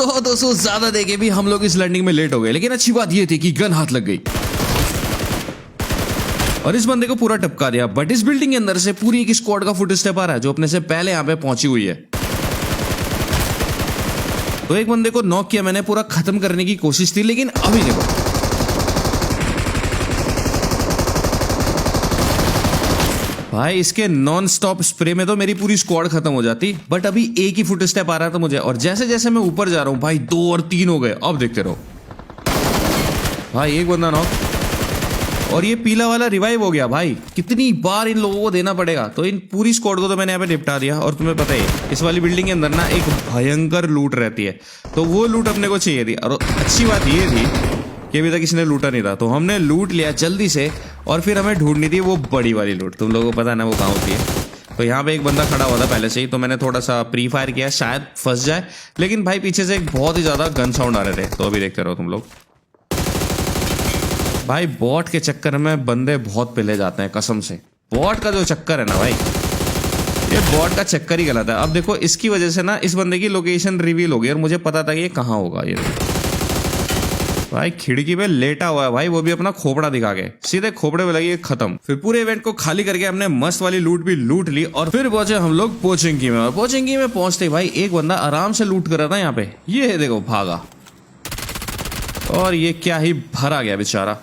200 ज्यादा देके भी हम लोग इस लैंडिंग में लेट हो गए, लेकिन अच्छी बात ये थी कि गन हाथ लग गई और इस बंदे को पूरा टपका दिया। बट इस बिल्डिंग के अंदर से पूरी एक स्क्वाड का फुट स्टेप आ रहा है जो अपने से पहले यहाँ पे पहुंची हुई है। तो एक बंदे को नॉक किया मैंने, पूरा खत्म करने की कोशिश थी, लेकिन अभी देखो भाई इसके नॉन स्टॉप स्प्रे में तो मेरी पूरी स्क्वाड खत्म हो जाती। बट अभी एक ही फुट स्टेप आ रहा था मुझे, और जैसे जैसे मैं ऊपर जा रहा हूं भाई 2 और 3 हो गए। अब देखते रहो भाई, एक बंदा नॉक और ये पीला वाला रिवाइव हो गया। भाई कितनी बार इन लोगों को देना पड़ेगा। तो इन पूरी स्क्वाड को तो मैंने यहाँ पे निपटा दिया। और तुम्हें पता है इस वाली बिल्डिंग के अंदर ना एक भयंकर लूट रहती है, तो वो लूट अपने को चाहिए थी। और अच्छी बात ये थी कि अभी तक किसी ने लूटा नहीं था, तो हमने लूट लिया जल्दी से। और फिर हमें ढूंढनी थी वो बड़ी वाली लूट, तुम लोगों को पता ना वो कहाँ होती है। तो यहाँ पे एक बंदा खड़ा हुआ था पहले से ही, तो मैंने थोड़ा सा प्री फायर किया शायद फंस जाए, लेकिन भाई पीछे से एक बहुत ही ज्यादा गन साउंड आ रहे थे। तो अभी देखते रहो तुम लोग। भाई बॉट के चक्कर में बंदे बहुत पिले जाते हैं कसम से। बॉट का जो चक्कर है ना भाई, ये बॉट का चक्कर ही गलत है। अब देखो इसकी वजह से ना इस बंदे की लोकेशन रिवील हो गई और मुझे पता था कि ये कहाँ होगा। ये भाई खिड़की पे लेटा हुआ है भाई, वो भी अपना खोपड़ा दिखा के, सीधे खोपड़े पे लगी खत्म। फिर पूरे इवेंट को खाली करके हमने मस्त वाली लूट भी लूट ली और फिर पहुंचे हम लोग पोचिंकी में। और पोचिंकी में पहुंचते भाई एक बंदा आराम से लूट कर रहा था यहाँ पे, ये देखो भागा और ये क्या ही भरा गया बेचारा।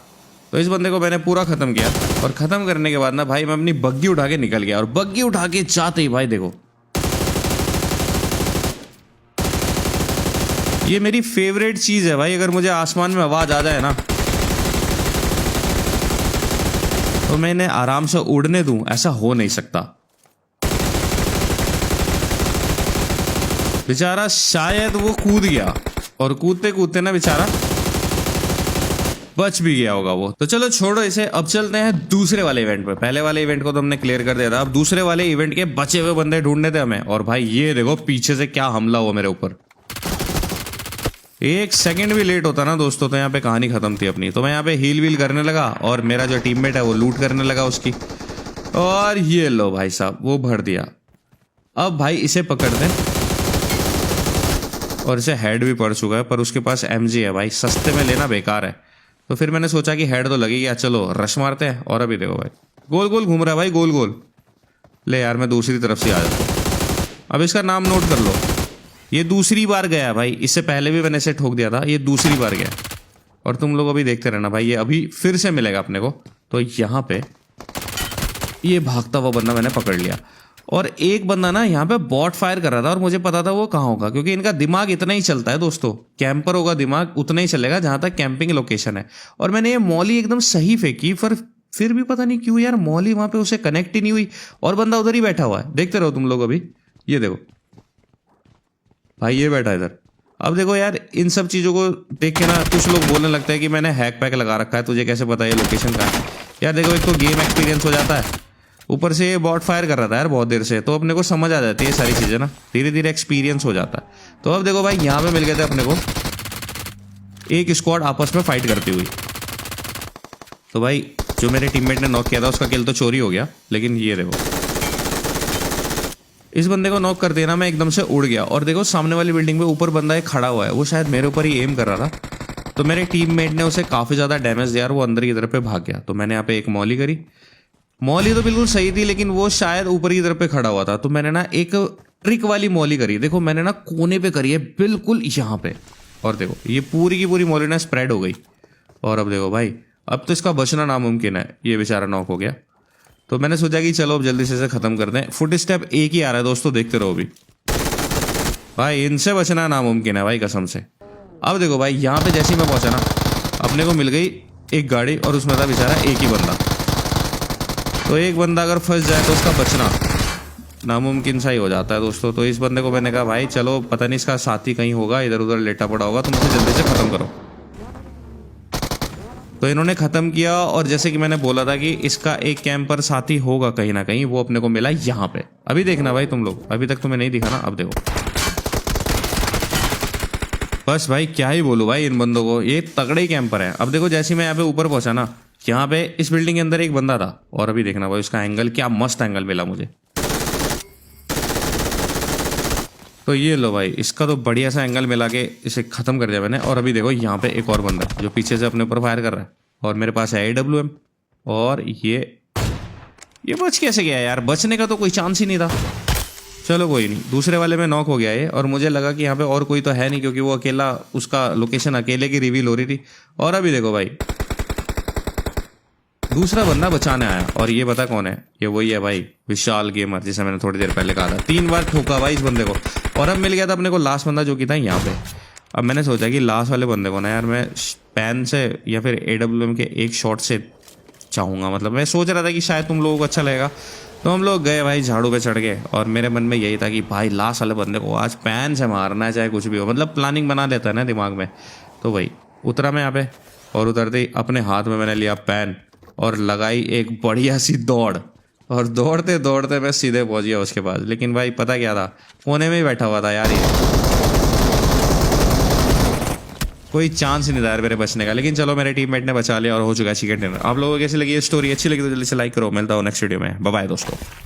तो इस बंदे को मैंने पूरा खत्म किया और खत्म करने के बाद ना भाई मैं अपनी बग्गी उठा के निकल गया। और बग्गी उठा के जाते ही भाई देखो, ये मेरी फेवरेट चीज है भाई। अगर मुझे आसमान में आवाज आ जाए ना तो मैं इन्हें आराम से उड़ने दूं, ऐसा हो नहीं सकता। बेचारा शायद वो कूद गया और कूदते कूदते ना बेचारा बच भी गया होगा वो। तो चलो छोड़ो इसे, अब चलते हैं दूसरे वाले इवेंट पे। पहले वाले इवेंट को तो हमने क्लियर कर दिया था, अब दूसरे वाले इवेंट के बचे हुए बंदे ढूंढने थे हमें। और भाई ये देखो पीछे से क्या हमला हुआ मेरे ऊपर। एक सेकंड भी लेट होता ना दोस्तों तो यहाँ पे कहानी खत्म थी अपनी। तो मैं यहाँ पे हील व्हील करने लगा और मेरा जो टीममेट है वो लूट करने लगा उसकी। और ये लो भाई साहब वो भर दिया। अब भाई इसे पकड़ते और इसे हेड भी पड़ चुका है, पर उसके पास MG है भाई, सस्ते में लेना बेकार है। तो फिर मैंने सोचा कि हेड तो लगेगी, चलो रश मारते हैं। और अभी देखो भाई गोल गोल घूम रहा है भाई, गोल गोल। ले यार मैं दूसरी तरफ से आ जाता हूँ। अब इसका नाम नोट कर लो, ये दूसरी बार गया भाई, इससे पहले भी मैंने इसे ठोक दिया था, ये दूसरी बार गया। और तुम लोग अभी देखते रहना भाई, ये अभी फिर से मिलेगा अपने को। तो यहाँ पे ये भागता हुआ बंदा मैंने पकड़ लिया। और एक बंदा ना यहाँ पे बॉट फायर कर रहा था और मुझे पता था वो कहाँ होगा, क्योंकि इनका दिमाग इतना ही चलता है दोस्तों। कैंपर होगा दिमाग उतना ही चलेगा जहां तक कैंपिंग लोकेशन है। और मैंने ये मॉली एकदम सही फेंकी, पर फिर भी पता नहीं क्यों यार मॉली वहां पे उसे कनेक्ट ही नहीं हुई और बंदा उधर ही बैठा हुआ है। देखते रहो तुम लोग अभी, ये देखो भाई ये बैठा इधर। अब देखो यार इन सब चीजों को देख के ना कुछ लोग बोलने लगता है कि मैंने हैक पैक लगा रखा है, तुझे कैसे पता है लोकेशन कहाँ है। यार देखो एक तो गेम एक्सपीरियंस हो जाता है, ऊपर से ये बॉट फायर कर रहा था यार बहुत देर से, तो अपने को समझ आ जाती है सारी चीजें ना, धीरे धीरे एक्सपीरियंस हो जाता है। तो अब देखो भाई यहाँ पे मिल गए थे अपने को एक स्क्वाड आपस में फाइट करती हुई। तो भाई जो मेरे टीममेट ने नॉक किया था उसका किल तो चोरी हो गया, लेकिन ये देखो इस बंदे को नॉक कर देना मैं एकदम से उड़ गया। और देखो सामने वाली बिल्डिंग में ऊपर बंदा एक खड़ा हुआ है, वो शायद मेरे ऊपर ही एम कर रहा था। तो मेरे टीममेट ने उसे काफी ज्यादा डैमेज दिया और वो अंदर की तरफ पे भाग गया। तो मैंने यहाँ पे एक मॉली करी, मॉली तो बिल्कुल सही थी लेकिन वो शायद ऊपर की तरफ पे खड़ा हुआ था। तो मैंने ना एक ट्रिक वाली मॉली करी, देखो मैंने ना कोने पे करी है बिल्कुल यहाँ पे। और देखो ये पूरी की पूरी मॉली ना स्प्रेड हो गई। और अब देखो भाई अब तो इसका बचना नामुमकिन है, ये बेचारा नॉक हो गया। तो मैंने सोचा कि चलो अब जल्दी से इसे खत्म कर दें। फुट स्टेप एक ही आ रहा है दोस्तों, देखते रहो अभी। भाई इनसे बचना नामुमकिन है भाई कसम से। अब देखो भाई यहाँ पे जैसे ही मैं पहुंचा ना अपने को मिल गई एक गाड़ी और उसमें था बेचारा एक ही बंदा। तो एक बंदा अगर फंस जाए तो उसका बचना नामुमकिन सा ही हो जाता है दोस्तों। तो इस बंदे को मैंने कहा भाई चलो पता नहीं इसका साथी कहीं होगा इधर उधर लेटा पड़ा होगा, तुम इसे जल्दी से खत्म करो। तो इन्होंने खत्म किया और जैसे कि मैंने बोला था कि इसका एक कैंपर साथी होगा कहीं ना कहीं, वो अपने को मिला यहाँ पे। अभी देखना भाई तुम लोग, अभी तक तुम्हें नहीं दिखा ना, अब देखो। बस भाई क्या ही बोलूं भाई इन बंदों को, ये तगड़े ही कैंपर है। अब देखो जैसे मैं यहाँ पे ऊपर पहुंचा ना, यहाँ पे इस बिल्डिंग के अंदर एक बंदा था और अभी देखना भाई उसका एंगल, क्या मस्त एंगल मिला मुझे। तो ये लो भाई, इसका तो बढ़िया सा एंगल मिला के इसे ख़त्म कर दिया मैंने। और अभी देखो यहाँ पे एक और बंदा है जो पीछे से अपने ऊपर फायर कर रहा है, और मेरे पास है AWM। और ये बच कैसे गया यार? बचने का तो कोई चांस ही नहीं था। चलो कोई नहीं, दूसरे वाले में नॉक हो गया ये। और मुझे लगा कि यहाँ पे और कोई तो है नहीं, क्योंकि वो अकेला, उसका लोकेशन अकेले की रिवील हो रही थी। और अभी देखो भाई, दूसरा बंदा बचाने आया, और ये पता कौन है? ये वही है भाई, विशाल गेमर, जिसे मैंने थोड़ी देर पहले कहा था। 3 बार ठोका भाई इस बंदे को। और अब मिल गया था अपने को लास्ट बंदा, जो कि था यहाँ पे। अब मैंने सोचा कि लास्ट वाले बंदे को ना यार मैं पैन से या फिर AWM के एक शॉट से चाहूँगा। मतलब मैं सोच रहा था कि शायद तुम लोगों को अच्छा लगेगा। तो हम लोग गए भाई झाड़ू पे चढ़ गए, और मेरे मन में यही था कि भाई लास्ट वाले बंदे को आज पैन से मारना है, चाहे कुछ भी हो। मतलब प्लानिंग बना लेता है ना दिमाग में। तो भाई उतरा मैं यहाँ पे, और उतरते ही अपने हाथ में मैंने लिया पैन और लगाई एक बढ़िया सी दौड़। और दौड़ते दौड़ते मैं सीधे पहुंच गया उसके पास। लेकिन भाई पता क्या था, कोने में ही बैठा हुआ था यार ये। कोई चांस ही नहीं था यार मेरे बचने का। लेकिन चलो, मेरे टीममेट ने बचा लिया और हो चुका है चिकन डिनर। आप लोगों को कैसी लगी ये स्टोरी? अच्छी लगी तो जल्दी से लाइक करो। मिलता हूँ नेक्स्ट वीडियो में। बाय बाय दोस्तों।